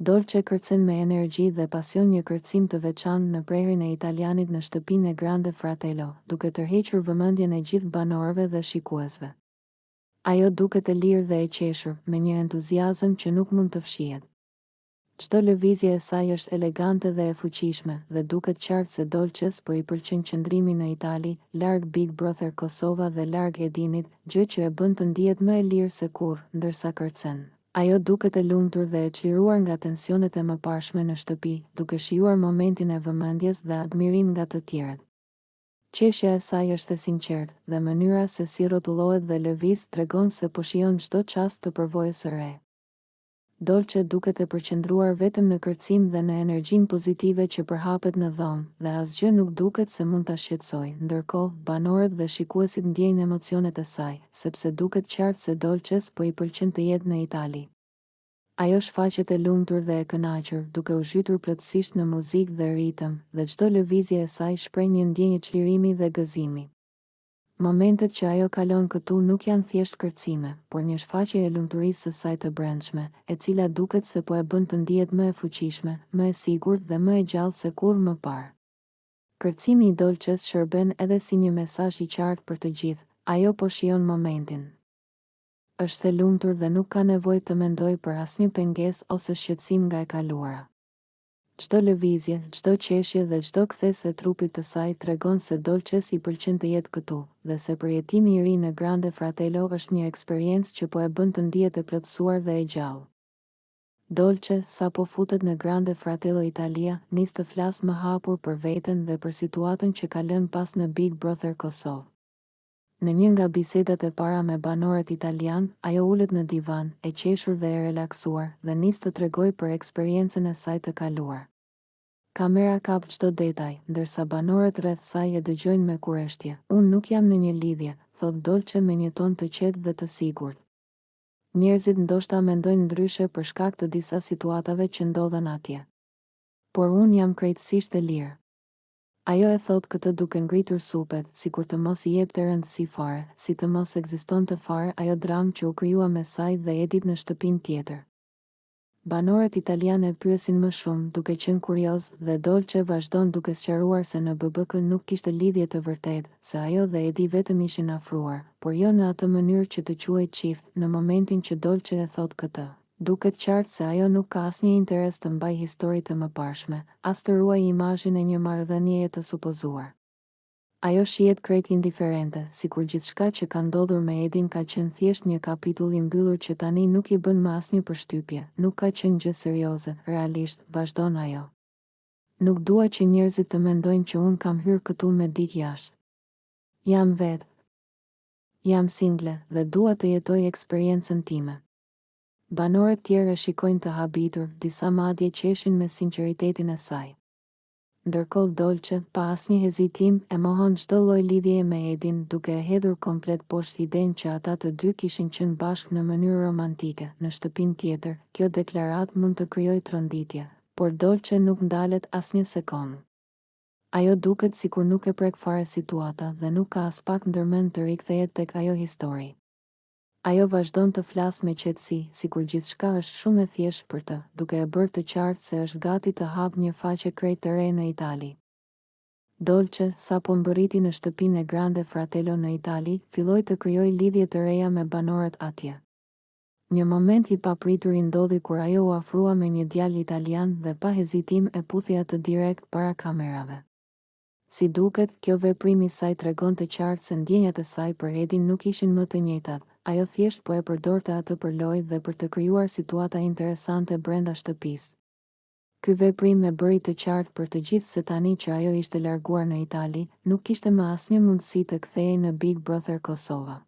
Dolce kërcen me energji dhe pasion një kërcim të veçantë në prerjen e italianit në shtëpinë e Grande Fratello, duke tërhequr vëmendjen e gjithë banorëve dhe shikuesve. Ajo duket e lirë dhe e qeshur, me një entuziazëm që nuk mund të fshihet. Çdo lëvizje e saj është elegante dhe e fuqishme, dhe duket qartë se Dolces po I pëlqen qëndrimi në Itali, larg Big Brother Kosova dhe larg Edinit, gjë që e bën të ndihet më e lirë se kurrë, ndërsa kërcen. Ajo duket e lumtur dhe e çliruar nga tensionet e mëparshme në shtëpi, duke shijuar momentin e vëmendjes dhe admirim nga të tjerët. Qeshja e saj është e sinqertë, dhe mënyra se si rrotullohet dhe lëviz tregon se po shijon çdo çast të përvojës së re. Dolce duket e përqendruar vetëm në kërcim dhe në energjinë pozitive që përhapet në dhomë, dhe asgjë nuk duket se mund ta shqetësojë. Ndërkohë, banorët dhe shikuesit ndjejnë emocionet e saj, sepse duket qartë se Dolces po I pëlqen të jetë në Itali. Ajo shfaqet e lumtur dhe e kënaqur, duke u zhytur plotësisht në muzikë dhe ritëm, dhe çdo lëvizje e saj shpreh një ndjenjë çlirimi dhe gëzimi. Momentet që ajo kalon këtu nuk janë thjesht kërcime, por një shfaqje e lumturisë së saj të brendshme, e cila duket se po e bën të ndihet më e fuqishme, më e sigurt dhe më e gjallë se kurrë më parë. Kërcimi I Dolces shërben edhe si një mesazh I qartë për të gjithë, ajo po shijon momentin. Është e lumtur dhe nuk ka nevojë të mendojë për asnjë pengesë ose shqetësim nga e kaluara. Çdo lëvizje, çdo qeshje dhe çdo kthes e trupit të saj tregon se Dolces I pëlqen të jetë këtu, dhe se përjetimi I ri në Grande Fratello është një eksperiencë që po e bën të ndihet e plotësuar dhe e gjallë. Dolce, sa po futet në Grande Fratello Italia, nis të flasë më hapur për veten dhe për situatën që ka lënë pas në Big Brother Kosovë. Në një nga bisedat e para me banorët italian, ajo ulet në divan, e qeshur dhe e relaksuar, dhe nis të tregojë për eksperiencën e saj të kaluar. Kamera kap çdo detaj, ndërsa banorët rreth saj e dëgjojnë me kurreshtje. Unë nuk jam në një lidhje, thot Dolce me një ton të qetë dhe të sigurt. Njerëzit ndoshta mendojnë ndryshe për shkak të disa situatave që ndodhen atje. Por unë jam krejtësisht e lirë. Ajo e thot këtë duke ngritur supet, sikur të mos I jepte rëndësi fare, si të mos ekzistonte fare ajo dramë që u krijua me saj dhe Edit në shtëpinë tjetër. Banorët italianë e pyesin më shumë, duke qenë kurioz, dhe Dolce vazhdon duke sqaruar se në BBK nuk kishte lidhje të vërtetë, se ajo dhe Edi vetëm ishin afruar, por jo në atë mënyrë që të quhej çift. Në momentin që Dolce e thot këtë, duket qartë se ajo nuk ka asnjë interes të mbajë histori të mëparshme, as të ruajë imazhin e një marrëdhënieje të supozuar. Ajo shihet krejt indiferente, sikur gjithçka që ka ndodhur me Edin ka qenë thjesht një kapitull I mbyllur që tani nuk I bën më asnjë përshtypje, nuk ka qenë gjë serioze, realisht, vazhdon ajo. Nuk dua që njerëzit të mendojnë që unë kam hyrë këtu me dikë jashtë. Jam vetë. Jam single dhe dua të jetoj eksperiencën time. Banorët tjerë e shikojnë të habitur, disa madje qeshin me sinqeritetin e saj. Ndërkohë Dolce, pa asnjë hezitim, e mohon çdo lloj lidhjeje me Edin, duke e hedhur komplet poshtë idenë që ata të dy kishin qenë bashkë në mënyrë romantike. Në shtëpinë tjetër, kjo deklaratë mund të krijojë tronditje, por Dolce nuk ndalet asnjë sekondë. Ajo duket sikur nuk e prek fare situata dhe nuk ka as pak ndërmend të rikthehet tek ajo histori. Ajo vazhdon të flasë me qetësi, sikur gjithçka është shumë e thjeshtë për të, duke e bërë të qartë se është gati të hapë një faqe krejt të re në Itali. Dolce, sa po mbërriti në shtëpinë e Grande Fratello në Itali, filloi të krijojë lidhje të reja me banorët atje. Një moment I papritur I ndodhi kur ajo u afrua me një djalë italian dhe pa hezitim e puthi atë direkt para kamerave. Si duket, kjo veprim I saj tregon të qartë se ndjenjat e saj për Edin nuk ishin më të njëjtat. Ajo thjesht po e përdorte atë për lojë dhe për të krijuar situata interesante brenda shtëpisë. Ky veprim e bëri të qartë për të gjithë se tani që ajo ishte larguar në Itali, nuk kishte më asnjë mundësi të kthehej në Big Brother Kosova.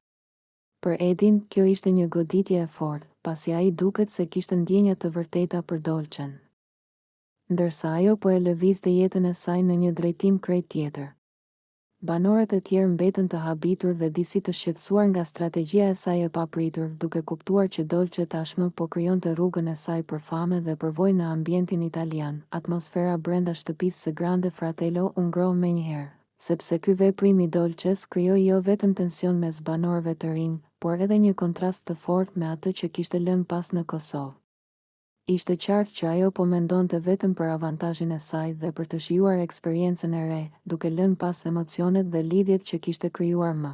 Për Edin, kjo ishte një goditje e fortë, pasi ai duket se kishte ndjenja të vërteta për Dolcen. Ndërsa ajo po e lëvizte jetën e saj në një drejtim krejt tjetër. Banorët e tjerë mbetën të habitur dhe disi të shqetësuar nga strategjia e saj e papritur, duke kuptuar që Dolce tashmë po krijonte rrugën e saj për fame dhe përvojë në ambientin italian. Atmosfera brenda shtëpisë së Grande Fratello u ngroh menjëherë, sepse ky veprim I Dolces krijoi jo vetëm tension mes banorëve të rinj, por edhe një kontrast të fortë me atë që kishte lënë pas në Kosovë. Ishte qartë që ajo po mendonte vetëm për avantazhin e saj dhe për të shijuar eksperiencën e re, duke lënë pas emocionet dhe lidhjet që kishte krijuar më.